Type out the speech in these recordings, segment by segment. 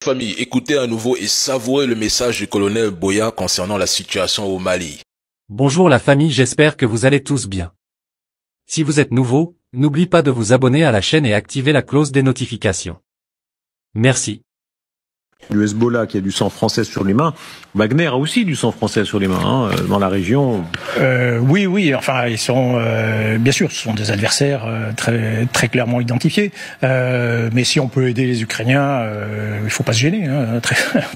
Famille, écoutez à nouveau et savourez le message du colonel Boya concernant la situation au Mali. Bonjour la famille, j'espère que vous allez tous bien. Si vous êtes nouveau, n'oubliez pas de vous abonner à la chaîne et activer la cloche des notifications. Merci. Du Hezbollah qui a du sang français sur les mains, Wagner a aussi du sang français sur les mains dans la région. Oui, enfin ils sont bien sûr, ce sont des adversaires très clairement identifiés. Mais si on peut aider les Ukrainiens, il faut pas se gêner,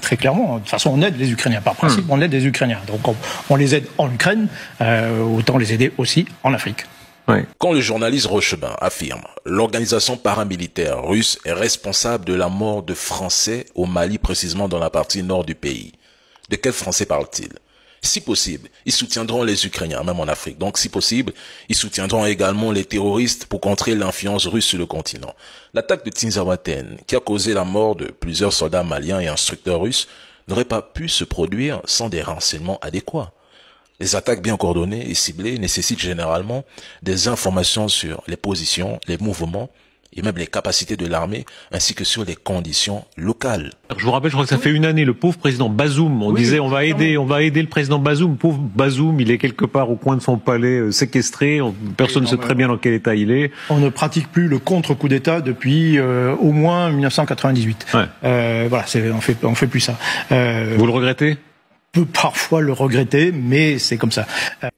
très clairement. De toute façon, on aide les Ukrainiens par principe, on aide les Ukrainiens. Donc on les aide en Ukraine, autant les aider aussi en Afrique. Ouais. Quand le journaliste Rochebin affirme « L'organisation paramilitaire russe est responsable de la mort de Français au Mali, précisément dans la partie nord du pays », de quels Français parle-t-il? Si possible, ils soutiendront les Ukrainiens, même en Afrique. Donc, si possible, ils soutiendront également les terroristes pour contrer l'influence russe sur le continent. L'attaque de Tinzaouaten, qui a causé la mort de plusieurs soldats maliens et instructeurs russes, n'aurait pas pu se produire sans des renseignements adéquats. Les attaques bien coordonnées et ciblées nécessitent généralement des informations sur les positions, les mouvements et même les capacités de l'armée, ainsi que sur les conditions locales. Je vous rappelle, je crois que ça fait une année, le pauvre président Bazoum, on disait on va aider le président Bazoum. Pauvre Bazoum, il est quelque part au coin de son palais séquestré, personne ne sait très bien dans quel état il est. On ne pratique plus le contre-coup d'État depuis au moins 1998. Ouais. Voilà, on fait plus ça. Vous le regrettez? Peut parfois le regretter, mais c'est comme ça.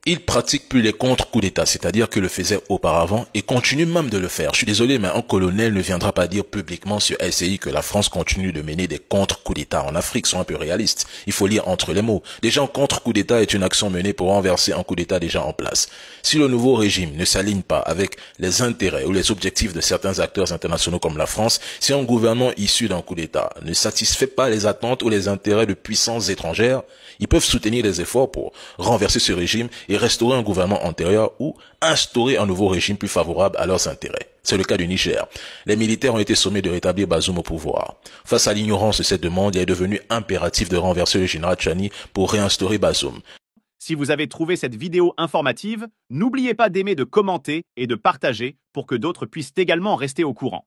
Il pratique plus les contre-coups d'État, c'est-à-dire que le faisait auparavant et continue même de le faire. Je suis désolé, mais un colonel ne viendra pas dire publiquement sur LCI que la France continue de mener des contre-coups d'État en Afrique. Soyons un peu réalistes. Il faut lire entre les mots. Déjà, un contre-coup d'État est une action menée pour renverser un coup d'État déjà en place. Si le nouveau régime ne s'aligne pas avec les intérêts ou les objectifs de certains acteurs internationaux comme la France, si un gouvernement issu d'un coup d'État ne satisfait pas les attentes ou les intérêts de puissances étrangères, ils peuvent soutenir les efforts pour renverser ce régime et restaurer un gouvernement antérieur ou instaurer un nouveau régime plus favorable à leurs intérêts. C'est le cas du Niger. Les militaires ont été sommés de rétablir Bazoum au pouvoir. Face à l'ignorance de cette demande, il est devenu impératif de renverser le général Tchani pour réinstaurer Bazoum. Si vous avez trouvé cette vidéo informative, n'oubliez pas d'aimer, de commenter et de partager pour que d'autres puissent également rester au courant.